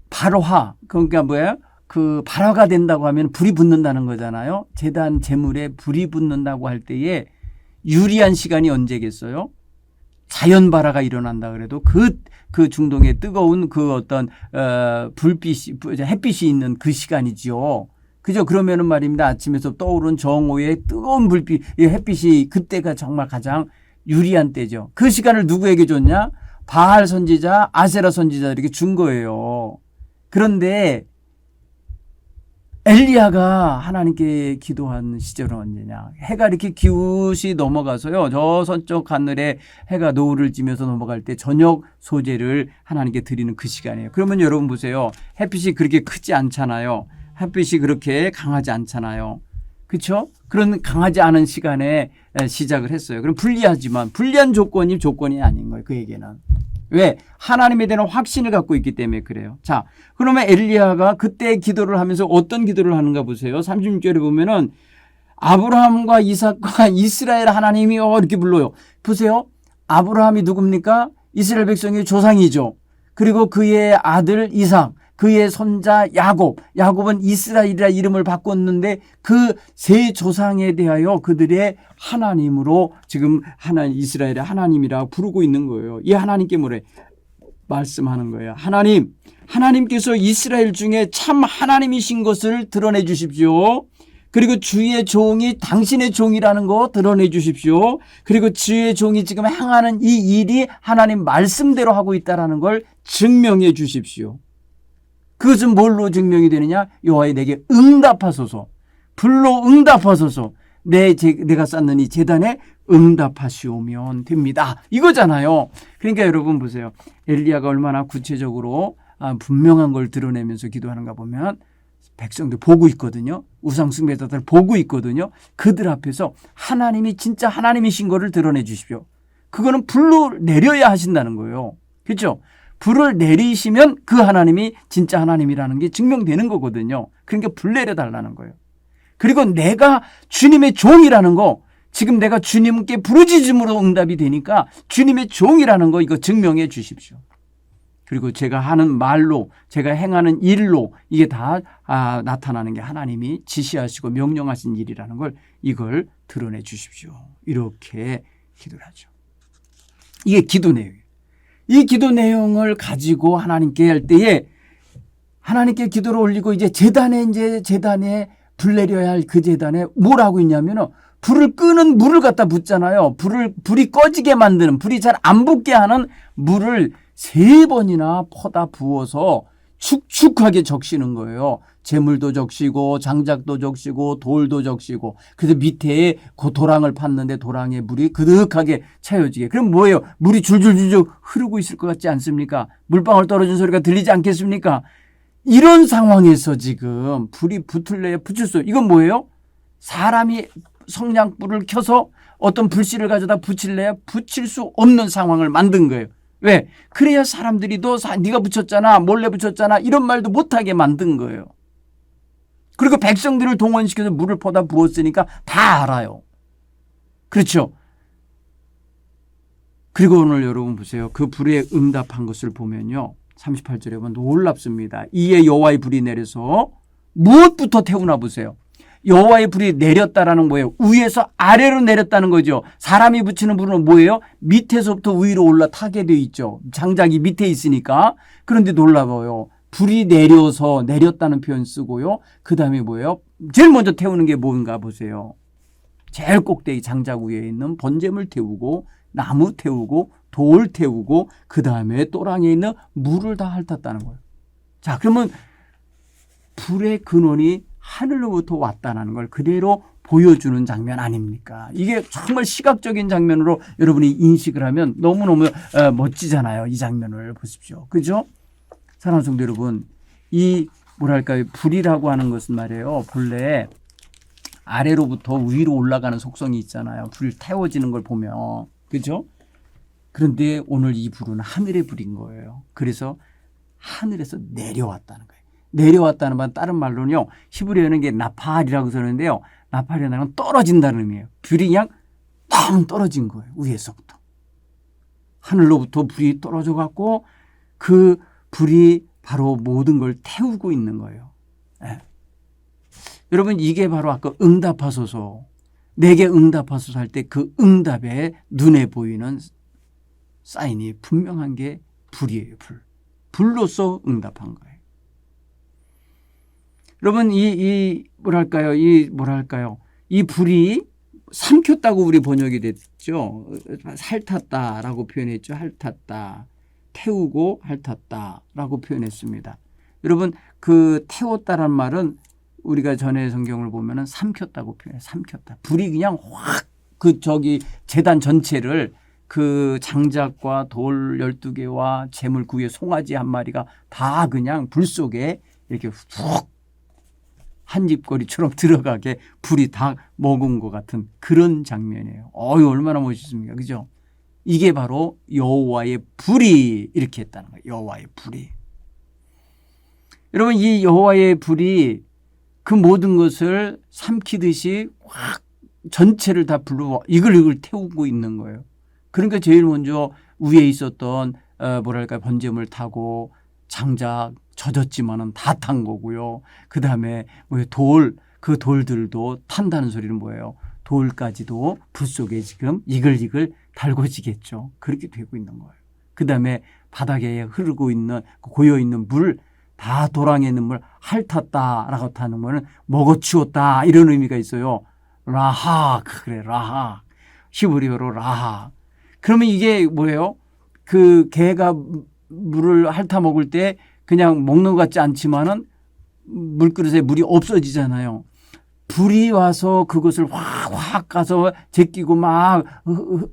발화 그러니까 뭐예요? 그 발화가 된다고 하면 불이 붙는다는 거잖아요. 제단 제물에 불이 붙는다고 할 때에 유리한 시간이 언제겠어요? 자연 발화가 일어난다 그래도 그 중동의 뜨거운 그 어떤 햇빛이 있는 그 시간이지요. 그죠? 그러면은 말입니다. 아침에서 떠오른 정오의 뜨거운 불빛, 햇빛이 그때가 정말 가장 유리한 때죠. 그 시간을 누구에게 줬냐? 바알 선지자, 아세라 선지자들에게 준 거예요. 그런데 엘리야가 하나님께 기도한 시절은 언제냐? 해가 이렇게 기웃이 넘어가서요. 저 서쪽 하늘에 해가 노을을 지면서 넘어갈 때 저녁 소재를 하나님께 드리는 그 시간이에요. 그러면 여러분 보세요. 햇빛이 그렇게 크지 않잖아요. 햇빛이 그렇게 강하지 않잖아요. 그렇죠? 그런 강하지 않은 시간에 시작을 했어요. 그럼 불리하지만 불리한 조건이 아닌 거예요. 그에게는. 왜? 하나님에 대한 확신을 갖고 있기 때문에 그래요. 자, 그러면 엘리야가 그때 기도를 하면서 어떤 기도를 하는가 보세요. 36절에 보면은 아브라함과 이삭과 이스라엘 하나님이요 이렇게 불러요. 보세요. 아브라함이 누굽니까? 이스라엘 백성의 조상이죠. 그리고 그의 아들 이삭, 그의 손자 야곱, 야곱은 이스라엘이라 이름을 바꿨는데 그 세 조상에 대하여 그들의 하나님으로 지금 하나님, 이스라엘의 하나님이라 부르고 있는 거예요. 이 하나님께 뭐래? 말씀하는 거예요. 하나님께서 이스라엘 중에 참 하나님이신 것을 드러내 주십시오. 그리고 주의 종이 당신의 종이라는 거 드러내 주십시오. 그리고 주의 종이 지금 행하는 이 일이 하나님 말씀대로 하고 있다는 걸 증명해 주십시오. 그것은 뭘로 증명이 되느냐? 여호와여 내게 응답하소서. 불로 응답하소서. 내가 쌓는 이 제단에 응답하시오면 됩니다. 이거잖아요. 그러니까 여러분 보세요. 엘리야가 얼마나 구체적으로 분명한 걸 드러내면서 기도하는가 보면 백성들 보고 있거든요. 우상숭배자들 보고 있거든요. 그들 앞에서 하나님이 진짜 하나님이신 거를 드러내 주십시오. 그거는 불로 내려야 하신다는 거예요. 그렇죠? 불을 내리시면 그 하나님이 진짜 하나님이라는 게 증명되는 거거든요. 그러니까 불 내려달라는 거예요. 그리고 내가 주님의 종이라는 거, 지금 내가 주님께 부르짖음으로 응답이 되니까 주님의 종이라는 거 이거 증명해 주십시오. 그리고 제가 하는 말로, 제가 행하는 일로 이게 다 나타나는 게 하나님이 지시하시고 명령하신 일이라는 걸 이걸 드러내 주십시오. 이렇게 기도를 하죠. 이게 기도 내용이에요. 이 기도 내용을 가지고 하나님께 할 때에 하나님께 기도를 올리고 이제 제단에 불 내려야 할 그 제단에 뭘 하고 있냐면은 불을 끄는 물을 갖다 붓잖아요. 불이 꺼지게 만드는, 불이 잘 안 붙게 하는 물을 3번이나 퍼다 부어서 축축하게 적시는 거예요. 재물도 적시고 장작도 적시고 돌도 적시고 그래서 밑에 그 도랑을 팠는데 도랑에 물이 그득하게 차여지게. 그럼 뭐예요? 물이 줄줄줄줄 흐르고 있을 것 같지 않습니까? 물방울 떨어진 소리가 들리지 않겠습니까? 이런 상황에서 지금 불이 붙을래야 붙일 수, 이건 뭐예요? 사람이 성냥불을 켜서 어떤 불씨를 가져다 붙일래야 붙일 수 없는 상황을 만든 거예요. 왜? 그래야 사람들이 너 네가 붙였잖아, 몰래 붙였잖아 이런 말도 못하게 만든 거예요. 그리고 백성들을 동원시켜서 물을 퍼다 부었으니까 다 알아요. 그렇죠? 그리고 오늘 여러분 보세요. 그 불에 응답한 것을 보면요. 38절에 보면 놀랍습니다. 이에 여호와의 불이 내려서 무엇부터 태우나 보세요. 여호와의 불이 내렸다라는 뭐예요? 위에서 아래로 내렸다는 거죠. 사람이 붙이는 불은 뭐예요? 밑에서부터 위로 올라타게 돼 있죠. 장작이 밑에 있으니까. 그런데 놀라워요. 불이 내려서 내렸다는 표현 쓰고요. 그 다음에 뭐예요? 제일 먼저 태우는 게 뭔가 보세요. 제일 꼭대기 장작 위에 있는 번제물 태우고 나무 태우고 돌 태우고 그 다음에 또랑에 있는 물을 다 핥았다는 거예요. 자, 그러면 불의 근원이 하늘로부터 왔다는 걸 그대로 보여주는 장면 아닙니까? 이게 정말 시각적인 장면으로 여러분이 인식을 하면 너무너무 멋지잖아요. 이 장면을 보십시오. 그죠? 사랑하는 성도 여러분, 이 뭐랄까요? 불이라고 하는 것은 말이에요. 본래 아래로부터 위로 올라가는 속성이 있잖아요. 불 태워지는 걸 보면. 그죠? 그런데 오늘 이 불은 하늘의 불인 거예요. 그래서 하늘에서 내려왔다는 거예요. 내려왔다는 말 다른 말로는요. 히브리어는 이게 나팔이라고 쓰는데요. 나팔이라는 건 떨어진다는 의미예요. 불이 그냥 텅 떨어진 거예요. 위에서부터. 하늘로부터 불이 떨어져 갖고 그 불이 바로 모든 걸 태우고 있는 거예요. 네. 여러분 이게 바로 아까 응답하소서, 내게 응답하소서 할 때 그 응답에 눈에 보이는 사인이 분명한 게 불이에요. 불로서 응답한 거예요. 여러분 이 불이 삼켰다고 우리 번역이 됐죠. 핥았다라고 표현했죠. 핥았다. 태우고 핥았다라고 표현했습니다. 여러분 그 태웠다란 말은 우리가 전에 성경을 보면은 삼켰다고 표현해요. 삼켰다. 불이 그냥 확 제단 전체를 그 장작과 돌 12개와 재물 구의 송아지 한 마리가 다 그냥 불 속에 이렇게 훅 한 입거리처럼 들어가게 불이 다 먹은 것 같은 그런 장면이에요. 얼마나 멋있습니까? 그죠? 이게 바로 여호와의 불이 이렇게 했다는 거예요. 여호와의 불이. 여러분 이 여호와의 불이 그 모든 것을 삼키듯이 확 전체를 다 불러 이글이글 태우고 있는 거예요. 그러니까 제일 먼저 위에 있었던 뭐랄까 번제물 타고 장작 젖었지만은 다 탄 거고요. 그 다음에 그 돌들도 탄다는 소리는 뭐예요? 돌까지도 불 속에 지금 이글이글 달궈지겠죠. 그렇게 되고 있는 거예요. 그 다음에 바닥에 흐르고 있는 고여 있는 물, 다 도랑에 있는 물 핥았다라고 하는 거는 먹어치웠다 이런 의미가 있어요. 라하, 그래 라하, 히브리어로 라하. 그러면 이게 뭐예요? 그 개가 물을 핥아 먹을 때 그냥 먹는 것 같지 않지만은 물그릇에 물이 없어지잖아요. 불이 와서 그것을 확 가서 제끼고 막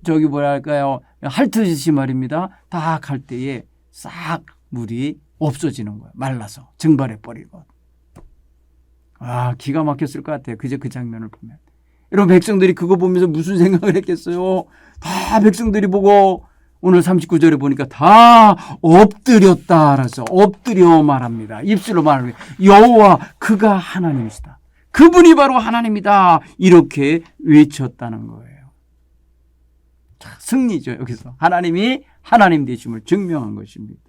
저기 뭐랄까요, 핥듯이 말입니다. 딱 할 때에 싹 물이 없어지는 거예요. 말라서 증발해 버리고. 아, 기가 막혔을 것 같아요. 그저 그 장면을 보면. 여러분, 백성들이 그거 보면서 무슨 생각을 했겠어요? 다 백성들이 보고 오늘 39절에 보니까 다 엎드렸다. 그래서 엎드려 말합니다. 입술로 말합니다. 여호와 그가 하나님이시다. 그분이 바로 하나님이다. 이렇게 외쳤다는 거예요. 자, 승리죠. 여기서 하나님이 하나님 되심을 증명한 것입니다.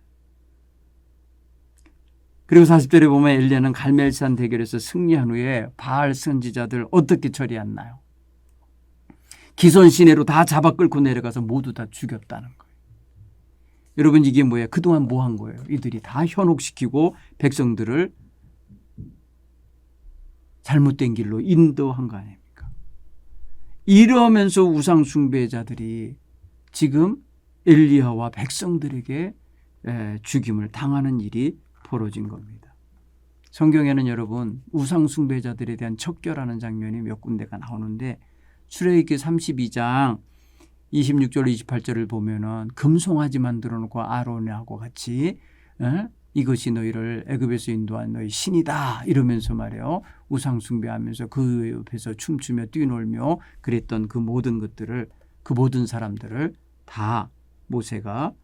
그리고 40절에 보면 엘리야는 갈멜산 대결에서 승리한 후에 바알 선지자들 어떻게 처리했나요? 기손 시내로 다 잡아 끌고 내려가서 모두 다 죽였다는 거예요. 여러분, 이게 뭐예요? 그동안 뭐 한 거예요? 이들이 다 현혹시키고 백성들을 잘못된 길로 인도한 거 아닙니까? 이러면서 우상 숭배자들이 지금 엘리야와 백성들에게 죽임을 당하는 일이 벌어진 겁니다. 성경에는 여러분 우상 숭배자들에 대한 척결하는 장면이 몇 군데가 나오는데 출애굽기 32장 26절 28절을 보면은 금송아지 만들어 놓고 아론하고 같이 이것이 너희를 애굽에서 인도한 너희 신이다 이러면서 말이에요. 우상 숭배하면서 그 옆에서 춤추며 뛰놀며 그랬던 그 모든 것들을, 그 모든 사람들을 다 모세가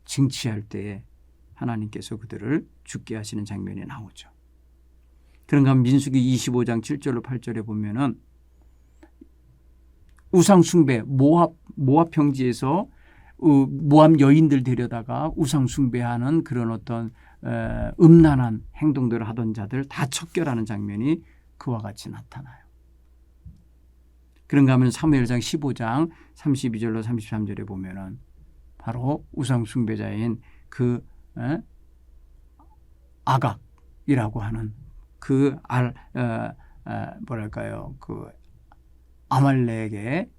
징치할 때에 하나님께서 그들을 죽게 하시는 장면이 나오죠. 그런가 하면 민수기 25장 7절로 8절에 보면은 우상 숭배, 모압 평지에서 모압 여인들 데려다가 우상 숭배하는 그런 어떤 음란한 행동들을 하던 자들 다 척결하는 장면이 그와 같이 나타나요. 그런가 하면 사무엘상 15장 32절로 33절에 보면은 바로 우상 숭배자인 그 아각이라고 하는 그 뭐랄까요, 그 아말렉의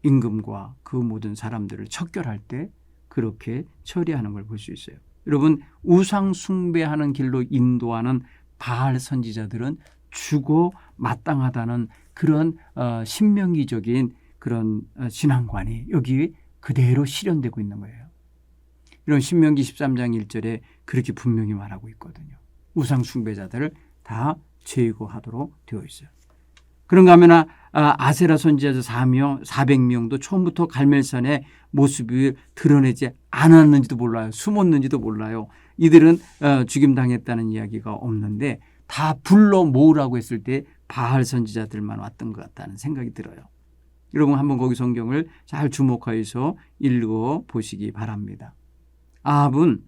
임금과 그 모든 사람들을 척결할 때 그렇게 처리하는 걸 볼 수 있어요. 여러분, 우상 숭배하는 길로 인도하는 바알 선지자들은 죽어 마땅하다는 그런 신명기적인 그런 신앙관이 여기 그대로 실현되고 있는 거예요. 이런 신명기 13장 1절에 그렇게 분명히 말하고 있거든요. 우상 숭배자들을 다 제거하도록 되어 있어요. 그런가 하면 아세라 선지자 400명도 처음부터 갈멜산의 모습을 드러내지 않았는지도 몰라요. 숨었는지도 몰라요. 이들은 죽임당했다는 이야기가 없는데 다 불러 모으라고 했을 때 바알 선지자들만 왔던 것 같다는 생각이 들어요. 여러분, 한번 거기 성경을 잘 주목하여서 읽어보시기 바랍니다. 아합은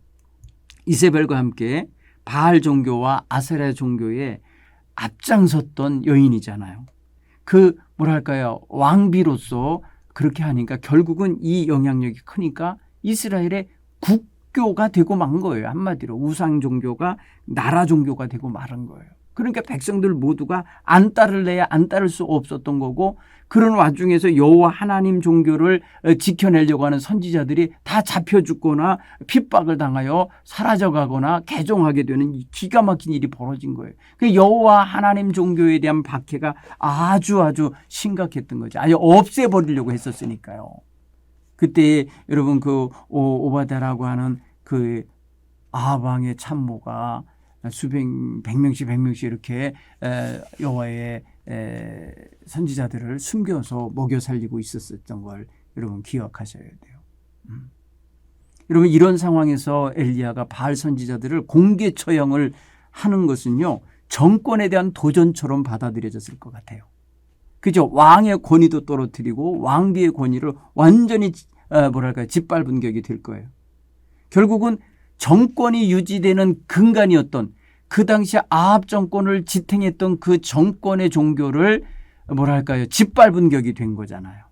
이세벨과 함께 바알 종교와 아세라 종교에 앞장섰던 여인이잖아요. 그 뭐랄까요, 왕비로서 그렇게 하니까 결국은 이 영향력이 크니까 이스라엘의 국교가 되고 만 거예요. 한마디로 우상 종교가 나라 종교가 되고 마른 거예요. 그러니까 백성들 모두가 안 따를래야 안 따를 수 없었던 거고, 그런 와중에서 여호와 하나님 종교를 지켜내려고 하는 선지자들이 다 잡혀 죽거나 핍박을 당하여 사라져가거나 개종하게 되는 기가 막힌 일이 벌어진 거예요. 그 여호와 하나님 종교에 대한 박해가 아주 심각했던 거죠. 아예 없애버리려고 했었으니까요. 그때 여러분 그 오바댜라고 하는 그 아합 왕의 참모가 백명씩 이렇게 여호와의 선지자들을 숨겨서 먹여 살리고 있었던 걸 여러분 기억하셔야 돼요. 여러분, 이런 상황에서 엘리야가 바알 선지자들을 공개 처형을 하는 것은요, 정권에 대한 도전처럼 받아들여졌을 것 같아요. 그죠? 왕의 권위도 떨어뜨리고 왕비의 권위를 완전히 짓밟은 격이 될 거예요. 결국은 정권이 유지되는 근간이었던 그 당시 아합 정권을 지탱했던 그 정권의 종교를 짓밟은 격이 된 거잖아요.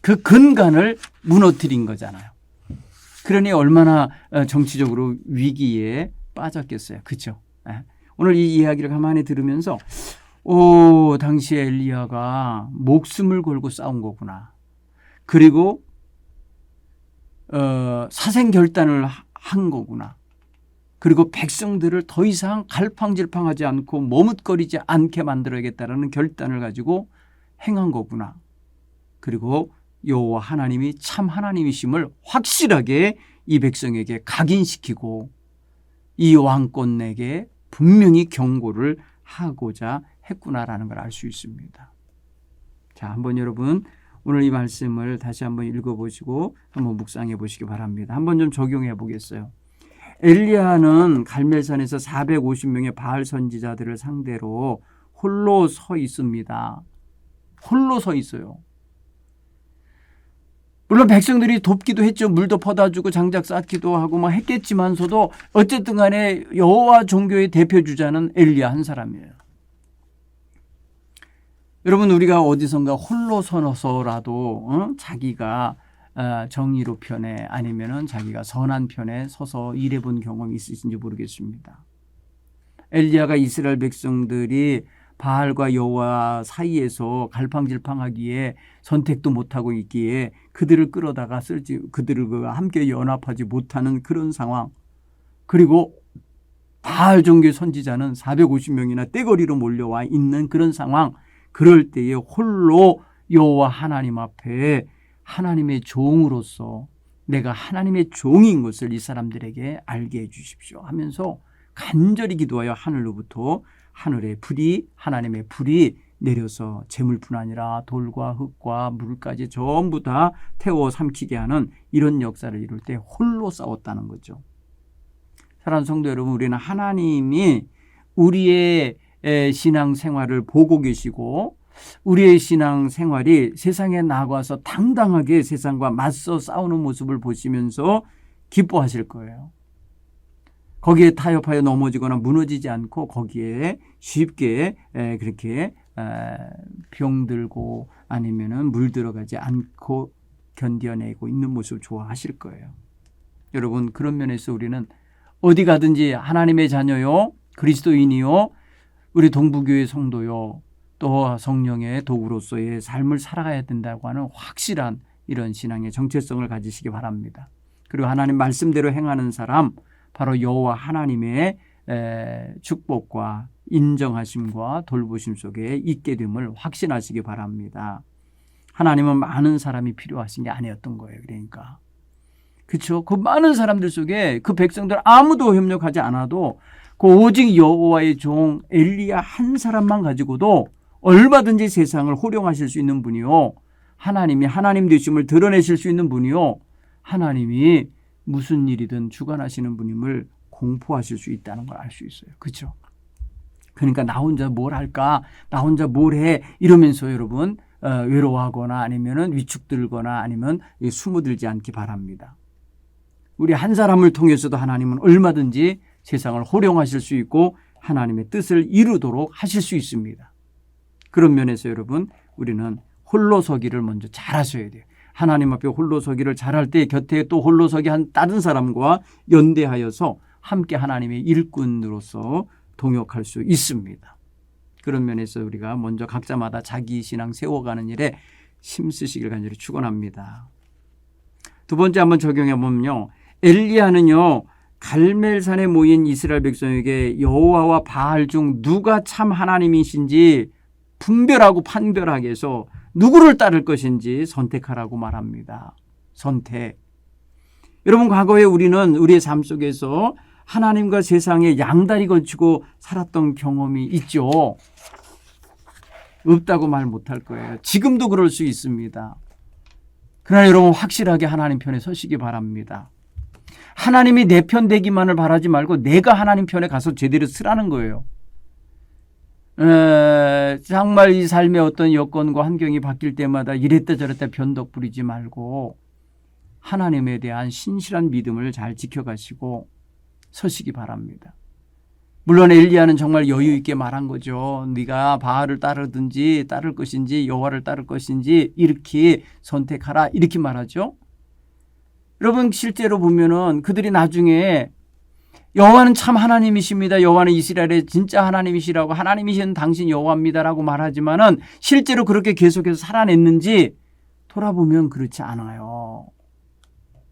그 근간을 무너뜨린 거잖아요. 그러니 얼마나 정치적으로 위기에 빠졌겠어요. 그렇죠? 오늘 이 이야기를 가만히 들으면서 당시에 엘리야가 목숨을 걸고 싸운 거구나. 그리고 사생결단을 한 거구나. 그리고 백성들을 더 이상 갈팡질팡하지 않고 머뭇거리지 않게 만들어야겠다라는 결단을 가지고 행한 거구나. 그리고 여호와 하나님이 참 하나님이심을 확실하게 이 백성에게 각인시키고 이 왕권에게 분명히 경고를 하고자 했구나라는 걸 알 수 있습니다. 자, 한번 여러분 오늘 이 말씀을 다시 한번 읽어보시고 한번 묵상해 보시기 바랍니다. 한번 좀 적용해 보겠어요. 엘리야는 갈멜산에서 450명의 바알 선지자들을 상대로 홀로 서 있습니다. 홀로 서 있어요. 물론 백성들이 돕기도 했죠. 물도 퍼다 주고 장작 쌓기도 하고 했겠지만서도 어쨌든 간에 여호와 종교의 대표 주자는 엘리야 한 사람이에요. 여러분, 우리가 어디선가 홀로 서서라도 자기가 정의로 편에 아니면은 자기가 선한 편에 서서 일해본 경험이 있으신지 모르겠습니다. 엘리야가 이스라엘 백성들이 바알과 여호와 사이에서 갈팡질팡하기에 선택도 못하고 있기에 그들을 끌어다가 그들과 함께 연합하지 못하는 그런 상황, 그리고 바알 종교 선지자는 450명이나 떼거리로 몰려와 있는 그런 상황, 그럴 때에 홀로 여호와 하나님 앞에 하나님의 종으로서 내가 하나님의 종인 것을 이 사람들에게 알게 해 주십시오 하면서 간절히 기도하여 하늘로부터 하나님의 불이 내려서 재물뿐 아니라 돌과 흙과 물까지 전부 다 태워 삼키게 하는 이런 역사를 이룰 때 홀로 싸웠다는 거죠. 사랑하는 성도 여러분, 우리는 하나님이 우리의 신앙생활을 보고 계시고 우리의 신앙생활이 세상에 나가서 당당하게 세상과 맞서 싸우는 모습을 보시면서 기뻐하실 거예요. 거기에 타협하여 넘어지거나 무너지지 않고 거기에 쉽게 그렇게 병들고 아니면은 물들어가지 않고 견뎌내고 있는 모습을 좋아하실 거예요. 여러분, 그런 면에서 우리는 어디 가든지 하나님의 자녀요, 그리스도인이요, 우리 동부교회 성도요, 또 성령의 도구로서의 삶을 살아가야 된다고 하는 확실한 이런 신앙의 정체성을 가지시기 바랍니다. 그리고 하나님 말씀대로 행하는 사람, 바로 여호와 하나님의 축복과 인정하심과 돌보심 속에 있게 됨을 확신하시기 바랍니다. 하나님은 많은 사람이 필요하신 게 아니었던 거예요. 그러니까 그렇죠. 그 많은 사람들 속에 그 백성들 아무도 협력하지 않아도 그 오직 여호와의 종 엘리야 한 사람만 가지고도 얼마든지 세상을 호령하실 수 있는 분이요, 하나님이 하나님 되심을 드러내실 수 있는 분이요, 하나님이 무슨 일이든 주관하시는 분임을 공포하실 수 있다는 걸 알 수 있어요. 그렇죠? 그러니까 나 혼자 뭘 할까? 나 혼자 뭘 해? 이러면서 여러분 외로워하거나 아니면은 위축들거나 아니면 숨어들지 않기 바랍니다. 우리 한 사람을 통해서도 하나님은 얼마든지 세상을 호령하실 수 있고 하나님의 뜻을 이루도록 하실 수 있습니다. 그런 면에서 여러분, 우리는 홀로 서기를 먼저 잘하셔야 돼요. 하나님 앞에 홀로 서기를 잘할 때 곁에 또 홀로 서기 한 다른 사람과 연대하여서 함께 하나님의 일꾼으로서 동역할 수 있습니다. 그런 면에서 우리가 먼저 각자마다 자기 신앙 세워가는 일에 힘쓰시길 간절히 축원합니다. 두 번째 한번 적용해 보면요, 엘리야는요 갈멜산에 모인 이스라엘 백성에게 여호와와 바알 중 누가 참 하나님이신지 분별하고 판별하게 해서 누구를 따를 것인지 선택하라고 말합니다. 선택. 여러분, 과거에 우리는 우리의 삶 속에서 하나님과 세상에 양다리 걸치고 살았던 경험이 있죠. 없다고 말 못할 거예요. 지금도 그럴 수 있습니다. 그러나 여러분, 확실하게 하나님 편에 서시기 바랍니다. 하나님이 내 편 되기만을 바라지 말고 내가 하나님 편에 가서 제대로 쓰라는 거예요. 정말 이 삶의 어떤 여건과 환경이 바뀔 때마다 이랬다 저랬다 변덕 부리지 말고 하나님에 대한 신실한 믿음을 잘 지켜가시고 서시기 바랍니다. 물론 엘리야는 정말 여유 있게 말한 거죠. 네가 바알을 따르든지 따를 것인지 여호와를 따를 것인지 이렇게 선택하라 이렇게 말하죠. 여러분 실제로 보면은 그들이 나중에 여호와는 참 하나님이십니다. 여호와는 이스라엘의 진짜 하나님이시라고 하나님이신 당신 여호와입니다라고 말하지만은 실제로 그렇게 계속해서 살아냈는지 돌아보면 그렇지 않아요.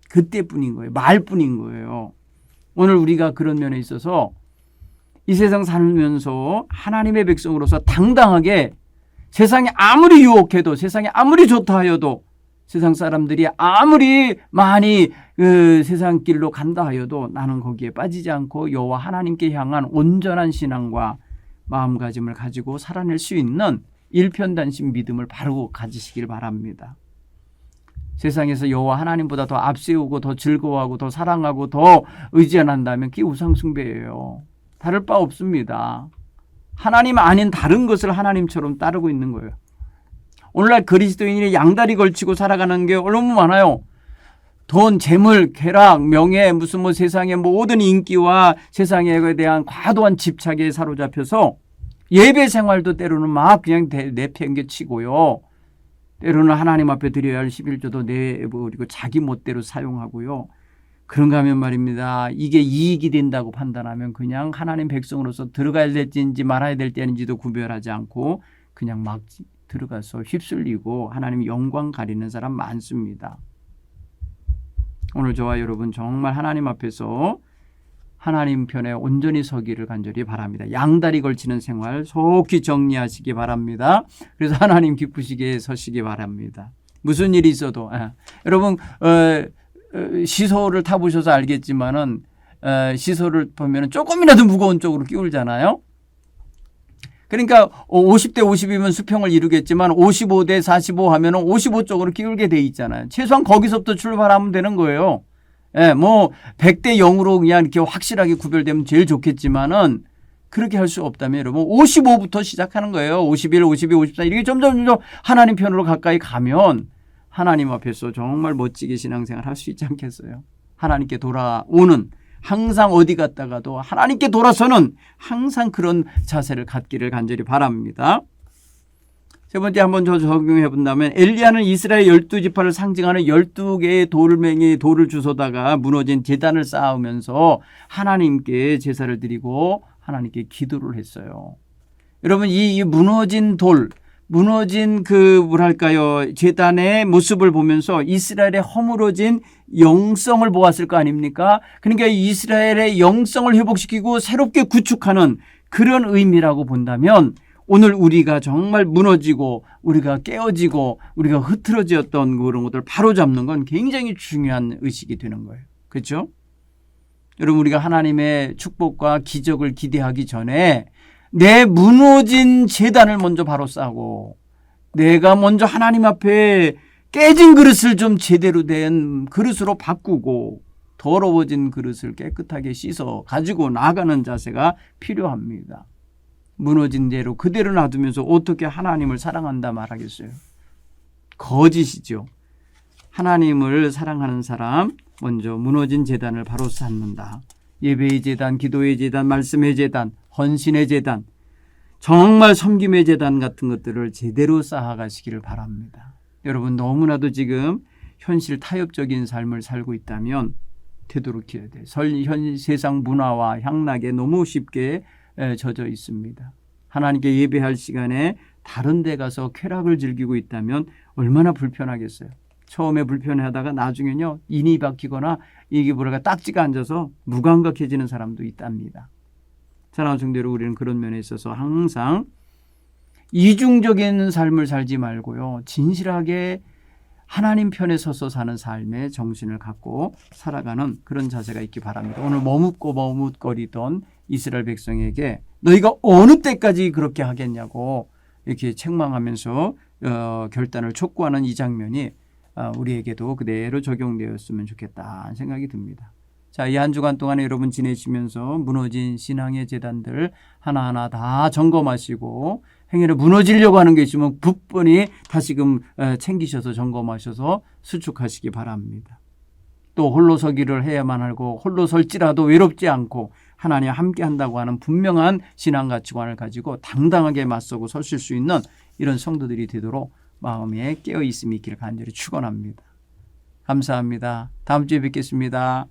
그때뿐인 거예요. 말뿐인 거예요. 오늘 우리가 그런 면에 있어서 이 세상 살면서 하나님의 백성으로서 당당하게 세상이 아무리 유혹해도 세상이 아무리 좋다 하여도 세상 사람들이 아무리 많이 세상 길로 간다 하여도 나는 거기에 빠지지 않고 여호와 하나님께 향한 온전한 신앙과 마음가짐을 가지고 살아낼 수 있는 일편단심 믿음을 바로 가지시길 바랍니다. 세상에서 여호와 하나님보다 더 앞세우고 더 즐거워하고 더 사랑하고 더 의지한다면 그게 우상숭배예요. 다를 바 없습니다. 하나님 아닌 다른 것을 하나님처럼 따르고 있는 거예요. 오늘날 그리스도인이 양다리 걸치고 살아가는 게 너무 많아요. 돈, 재물, 쾌락, 명예, 무슨 세상의 모든 인기와 세상에 대한 과도한 집착에 사로잡혀서 예배 생활도 때로는 막 그냥 내팽개치고요. 때로는 하나님 앞에 드려야 할 11조도 내버리고 자기 멋대로 사용하고요. 그런가 하면 말입니다. 이게 이익이 된다고 판단하면 그냥 하나님 백성으로서 들어가야 될 때인지 말아야 될 때인지도 구별하지 않고 그냥 막 들어가서 휩쓸리고 하나님 영광 가리는 사람 많습니다. 오늘 저와 여러분 정말 하나님 앞에서 하나님 편에 온전히 서기를 간절히 바랍니다. 양다리 걸치는 생활 속히 정리하시기 바랍니다. 그래서 하나님 기쁘시게 서시기 바랍니다. 무슨 일이 있어도 여러분 시소를 타보셔서 알겠지만은 시소를 보면은 조금이라도 무거운 쪽으로 끼울잖아요. 그러니까 50대 50이면 수평을 이루겠지만 55대 45 하면은 55 쪽으로 끼울게 돼 있잖아요. 최소한 거기서부터 출발하면 되는 거예요. 예, 100대 0으로 그냥 이렇게 확실하게 구별되면 제일 좋겠지만은 그렇게 할 수 없다면 여러분 55부터 시작하는 거예요. 51, 52, 54 이렇게 점점 하나님 편으로 가까이 가면 하나님 앞에서 정말 멋지게 신앙생활 할 수 있지 않겠어요? 하나님께 돌아오는 항상 어디 갔다가도 하나님께 돌아서는 항상 그런 자세를 갖기를 간절히 바랍니다. 세 번째 한번 더 적용해 본다면 엘리야는 이스라엘 12지파를 상징하는 12개의 돌을 주워다가 무너진 제단을 쌓으면서 하나님께 제사를 드리고 하나님께 기도를 했어요. 여러분 이 무너진 무너진 제단의 모습을 보면서 이스라엘의 허물어진 영성을 보았을 거 아닙니까? 그러니까 이스라엘의 영성을 회복시키고 새롭게 구축하는 그런 의미라고 본다면 오늘 우리가 정말 무너지고 우리가 깨어지고 우리가 흐트러졌던 그런 것들을 바로잡는 건 굉장히 중요한 의식이 되는 거예요. 그렇죠? 여러분 우리가 하나님의 축복과 기적을 기대하기 전에 내 무너진 제단을 먼저 바로 쌓고 내가 먼저 하나님 앞에 깨진 그릇을 좀 제대로 된 그릇으로 바꾸고 더러워진 그릇을 깨끗하게 씻어 가지고 나가는 자세가 필요합니다. 무너진 대로 그대로 놔두면서 어떻게 하나님을 사랑한다 말하겠어요? 거짓이죠. 하나님을 사랑하는 사람 먼저 무너진 제단을 바로 쌓는다. 예배의 제단, 기도의 제단, 말씀의 제단, 헌신의 제단, 정말 섬김의 제단 같은 것들을 제대로 쌓아가시기를 바랍니다. 여러분 너무나도 지금 현실 타협적인 삶을 살고 있다면 되도록해야 돼요. 현 세상 문화와 향락에 너무 쉽게 젖어 있습니다. 하나님께 예배할 시간에 다른 데 가서 쾌락을 즐기고 있다면 얼마나 불편하겠어요. 처음에 불편하다가 나중에는요 인이 박히거나 이게 딱지가 앉아서 무감각해지는 사람도 있답니다. 사랑하는 성도들 우리는 그런 면에 있어서 항상 이중적인 삶을 살지 말고요 진실하게 하나님 편에 서서 사는 삶의 정신을 갖고 살아가는 그런 자세가 있기 바랍니다. 오늘 머뭇거리던 이스라엘 백성에게 너희가 어느 때까지 그렇게 하겠냐고 이렇게 책망하면서 결단을 촉구하는 이 장면이 우리에게도 그대로 적용되었으면 좋겠다 생각이 듭니다. 자, 이 한 주간 동안에 여러분 지내시면서 무너진 신앙의 재단들 하나하나 다 점검하시고 행여나 무너지려고 하는 게 있으면 굳건히 다시금 챙기셔서 점검하셔서 수축하시기 바랍니다. 또 홀로 서기를 해야만 하고 홀로 설지라도 외롭지 않고 하나님 함께 한다고 하는 분명한 신앙 가치관을 가지고 당당하게 맞서고 서실 수 있는 이런 성도들이 되도록 마음에 깨어 있음이 있기를 간절히 축원합니다. 감사합니다. 다음 주에 뵙겠습니다.